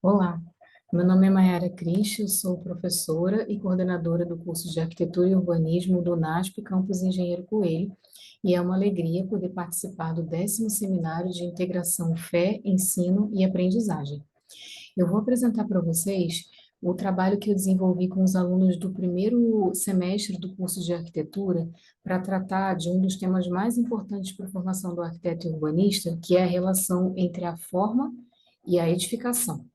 Olá, meu nome é Mayara Cris, eu sou professora e coordenadora do curso de Arquitetura e Urbanismo do NASP Campus Engenheiro Coelho, e é uma alegria poder participar do 10º Seminário de Integração Fé, Ensino e Aprendizagem. Eu vou apresentar para vocês o trabalho que eu desenvolvi com os alunos do primeiro semestre do curso de arquitetura para tratar de um dos temas mais importantes para a formação do arquiteto e urbanista, que é a relação entre a forma e a edificação.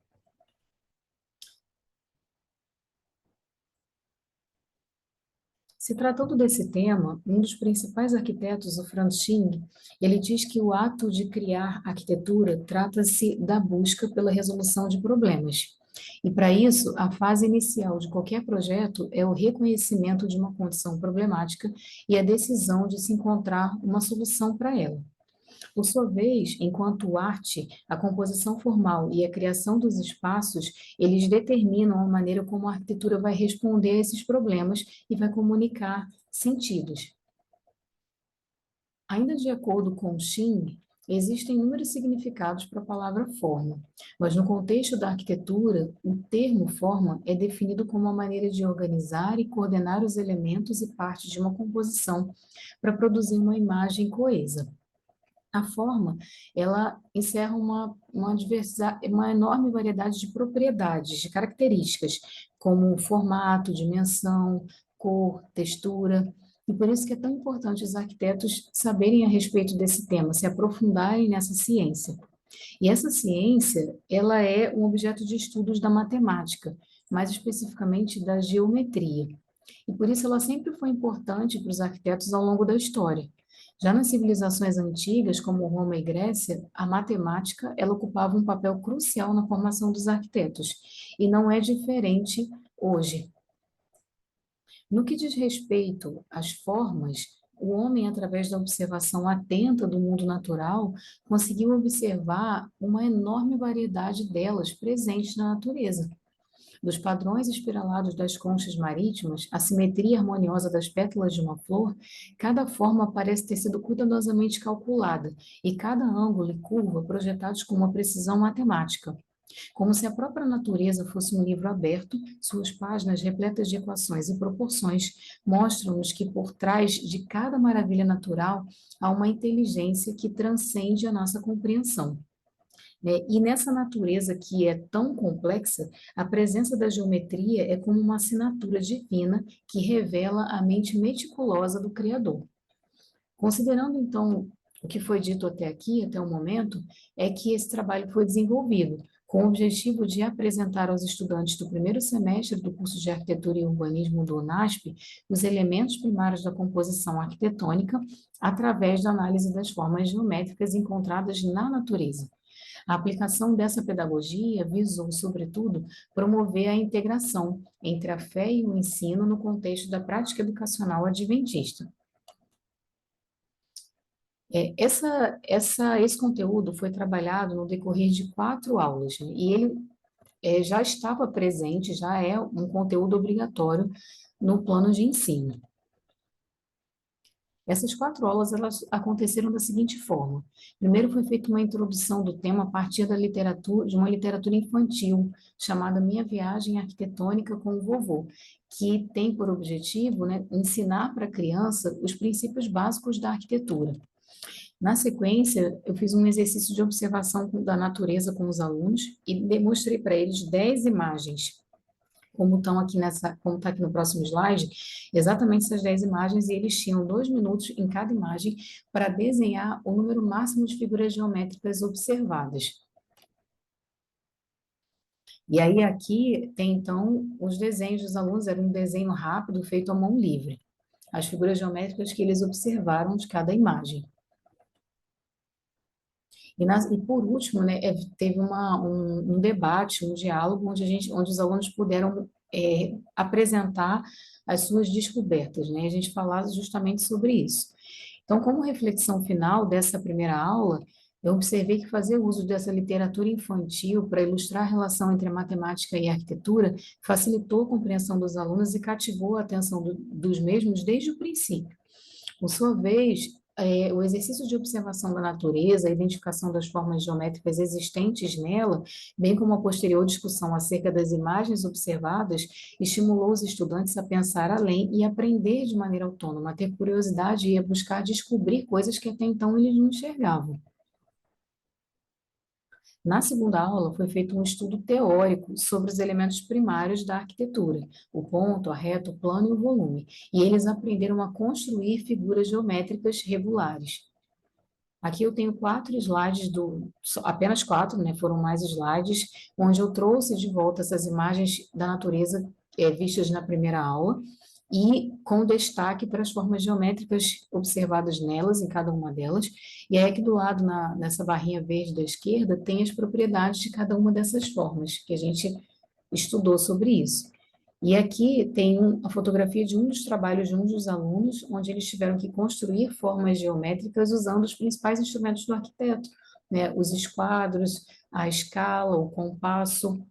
Se tratando desse tema, um dos principais arquitetos, o Franz Sching, ele diz que o ato de criar arquitetura trata-se da busca pela resolução de problemas. E para isso, a fase inicial de qualquer projeto é o reconhecimento de uma condição problemática e a decisão de se encontrar uma solução para ela. Por sua vez, enquanto arte, a composição formal e a criação dos espaços, eles determinam a maneira como a arquitetura vai responder a esses problemas e vai comunicar sentidos. Ainda de acordo com Xing, existem inúmeros significados para a palavra forma, mas no contexto da arquitetura, o termo forma é definido como uma maneira de organizar e coordenar os elementos e partes de uma composição para produzir uma imagem coesa. A forma, ela encerra uma enorme variedade de propriedades, de características, como formato, dimensão, cor, textura, e por isso que é tão importante os arquitetos saberem a respeito desse tema, se aprofundarem nessa ciência. E essa ciência, ela é um objeto de estudos da matemática, mais especificamente da geometria. E por isso ela sempre foi importante para os arquitetos ao longo da história. Já nas civilizações antigas, como Roma e Grécia, a matemática ela ocupava um papel crucial na formação dos arquitetos, e não é diferente hoje. No que diz respeito às formas, o homem, através da observação atenta do mundo natural, conseguiu observar uma enorme variedade delas presentes na natureza. Dos padrões espiralados das conchas marítimas, a simetria harmoniosa das pétalas de uma flor, cada forma parece ter sido cuidadosamente calculada, e cada ângulo e curva projetados com uma precisão matemática. Como se a própria natureza fosse um livro aberto, suas páginas repletas de equações e proporções mostram-nos que por trás de cada maravilha natural há uma inteligência que transcende a nossa compreensão, né? E nessa natureza que é tão complexa, a presença da geometria é como uma assinatura divina que revela a mente meticulosa do Criador. Considerando, então, o que foi dito até aqui, até o momento, é que esse trabalho foi desenvolvido com o objetivo de apresentar aos estudantes do primeiro semestre do curso de Arquitetura e Urbanismo do UNASP os elementos primários da composição arquitetônica através da análise das formas geométricas encontradas na natureza. A aplicação dessa pedagogia visou, sobretudo, promover a integração entre a fé e o ensino no contexto da prática educacional adventista. Esse conteúdo foi trabalhado no decorrer de 4 aulas, né? E ele já estava presente, já é um conteúdo obrigatório no plano de ensino. Essas 4 aulas elas aconteceram da seguinte forma: primeiro foi feita uma introdução do tema a partir da literatura, de uma literatura infantil chamada Minha Viagem Arquitetônica com o Vovô, que tem por objetivo, né, ensinar para a criança os princípios básicos da arquitetura. Na sequência, eu fiz um exercício de observação da natureza com os alunos e demonstrei para eles 10 imagens, como está aqui no próximo slide, exatamente essas 10 imagens, e eles tinham 2 minutos em cada imagem para desenhar o número máximo de figuras geométricas observadas. E aí aqui tem então os desenhos dos alunos, era um desenho rápido feito à mão livre, as figuras geométricas que eles observaram de cada imagem. E por último, né, teve um debate, um diálogo, onde os alunos puderam apresentar as suas descobertas, né? A gente falava justamente sobre isso. Então, como reflexão final dessa primeira aula, eu observei que fazer uso dessa literatura infantil para ilustrar a relação entre a matemática e a arquitetura facilitou a compreensão dos alunos e cativou a atenção dos mesmos desde o princípio. Por sua vez, o exercício de observação da natureza, a identificação das formas geométricas existentes nela, bem como a posterior discussão acerca das imagens observadas, estimulou os estudantes a pensar além e aprender de maneira autônoma, a ter curiosidade e a buscar descobrir coisas que até então eles não enxergavam. Na segunda aula, foi feito um estudo teórico sobre os elementos primários da arquitetura, o ponto, a reta, o plano e o volume, e eles aprenderam a construir figuras geométricas regulares. Aqui eu tenho quatro slides apenas quatro, né? Foram mais slides, onde eu trouxe de volta essas imagens da natureza vistas na primeira aula e com destaque para as formas geométricas observadas nelas, em cada uma delas. E aí aqui do lado, nessa barrinha verde da esquerda, tem as propriedades de cada uma dessas formas, que a gente estudou sobre isso. E aqui tem a fotografia de um dos trabalhos de um dos alunos, onde eles tiveram que construir formas geométricas usando os principais instrumentos do arquiteto, né? Os esquadros, a escala, o compasso.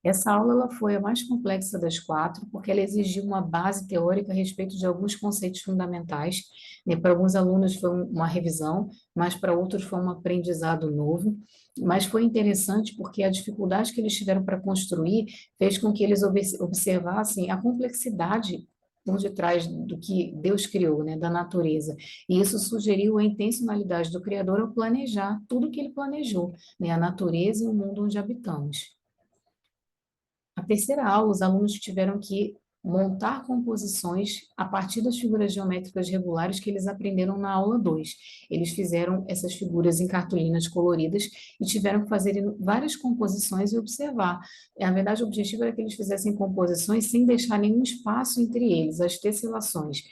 Essa aula ela foi a mais complexa das quatro, porque ela exigiu uma base teórica a respeito de alguns conceitos fundamentais, né? Para alguns alunos foi uma revisão, mas para outros foi um aprendizado novo. Mas foi interessante porque a dificuldade que eles tiveram para construir fez com que eles observassem a complexidade por detrás do que Deus criou, né, da natureza. E isso sugeriu a intencionalidade do Criador ao planejar tudo que ele planejou, né, a natureza e o mundo onde habitamos. A terceira aula, os alunos tiveram que montar composições a partir das figuras geométricas regulares que eles aprenderam na aula 2. Eles fizeram essas figuras em cartolinas coloridas e tiveram que fazer várias composições e observar. Na verdade, o objetivo era que eles fizessem composições sem deixar nenhum espaço entre eles, as tesselações.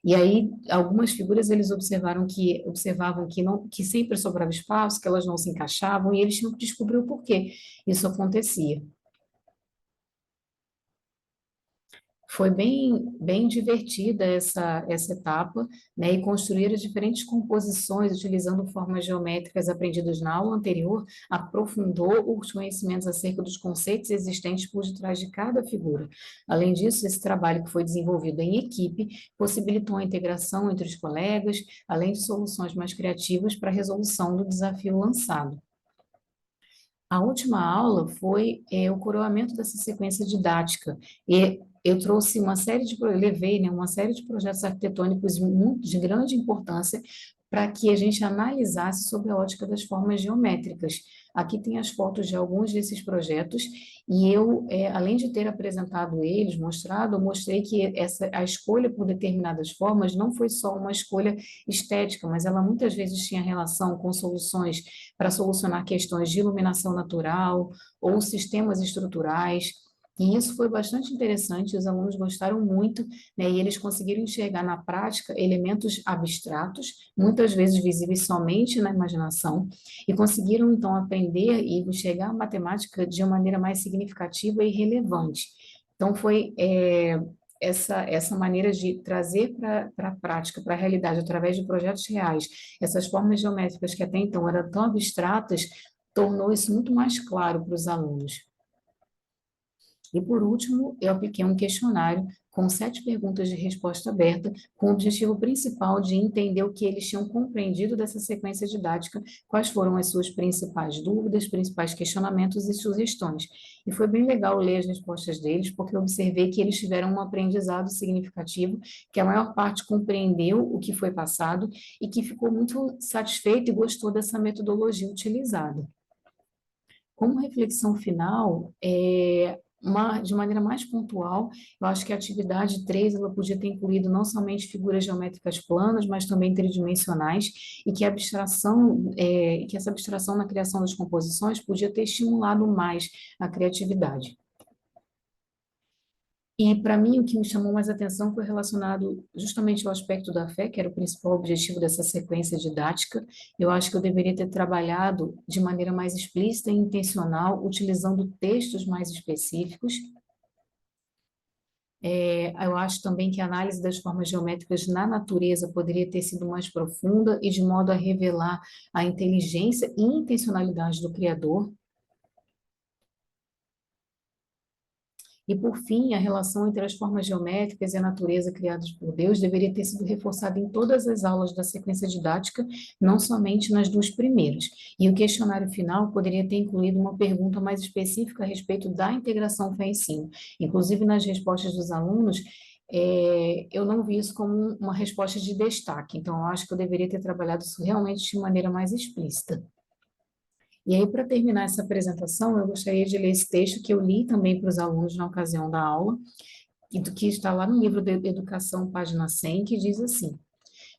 E aí, algumas figuras eles observavam que não, que sempre sobrava espaço, que elas não se encaixavam, e eles tinham que descobrir o porquê isso acontecia. Foi bem divertida essa etapa, né? E construir as diferentes composições utilizando formas geométricas aprendidas na aula anterior aprofundou os conhecimentos acerca dos conceitos existentes por detrás de cada figura. Além disso, esse trabalho que foi desenvolvido em equipe possibilitou a integração entre os colegas, além de soluções mais criativas para a resolução do desafio lançado. A última aula foi o coroamento dessa sequência didática. E eu trouxe eu levei, né, uma série de projetos arquitetônicos de grande importância para que a gente analisasse sobre a ótica das formas geométricas. Aqui tem as fotos de alguns desses projetos, e eu, além de ter apresentado eles, mostrado, eu mostrei que a escolha por determinadas formas não foi só uma escolha estética, mas ela muitas vezes tinha relação com soluções para solucionar questões de iluminação natural ou sistemas estruturais. E isso foi bastante interessante, os alunos gostaram muito, né, e eles conseguiram enxergar na prática elementos abstratos, muitas vezes visíveis somente na imaginação, e conseguiram então aprender e enxergar a matemática de uma maneira mais significativa e relevante. Então, foi essa maneira de trazer para a prática, para a realidade, através de projetos reais, essas formas geométricas que até então eram tão abstratas, tornou isso muito mais claro para os alunos. E, por último, eu apliquei um questionário com 7 perguntas de resposta aberta, com o objetivo principal de entender o que eles tinham compreendido dessa sequência didática, quais foram as suas principais dúvidas, principais questionamentos e sugestões. E foi bem legal ler as respostas deles, porque eu observei que eles tiveram um aprendizado significativo, que a maior parte compreendeu o que foi passado e que ficou muito satisfeito e gostou dessa metodologia utilizada. Como reflexão final, de maneira mais pontual, eu acho que a atividade 3 ela podia ter incluído não somente figuras geométricas planas, mas também tridimensionais, e que essa abstração na criação das composições podia ter estimulado mais a criatividade. E, para mim, o que me chamou mais atenção foi relacionado justamente ao aspecto da fé, que era o principal objetivo dessa sequência didática. Eu acho que eu deveria ter trabalhado de maneira mais explícita e intencional, utilizando textos mais específicos. Eu acho também que a análise das formas geométricas na natureza poderia ter sido mais profunda e de modo a revelar a inteligência e intencionalidade do Criador. E, por fim, a relação entre as formas geométricas e a natureza criadas por Deus deveria ter sido reforçada em todas as aulas da sequência didática, não somente nas duas primeiras. E o questionário final poderia ter incluído uma pergunta mais específica a respeito da integração fé-ensino. Inclusive, nas respostas dos alunos, eu não vi isso como uma resposta de destaque, então eu acho que eu deveria ter trabalhado isso realmente de maneira mais explícita. E aí, para terminar essa apresentação, eu gostaria de ler esse texto que eu li também para os alunos na ocasião da aula, e do que está lá no livro de Educação, página 100, que diz assim: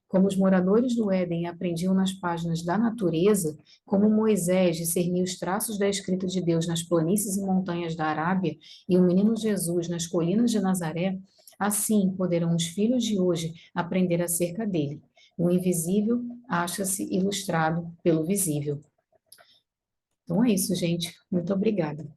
como os moradores do Éden aprendiam nas páginas da natureza, como Moisés discernia os traços da escrita de Deus nas planícies e montanhas da Arábia, e o menino Jesus nas colinas de Nazaré, assim poderão os filhos de hoje aprender acerca dele. O invisível acha-se ilustrado pelo visível. Então é isso, gente. Muito obrigada.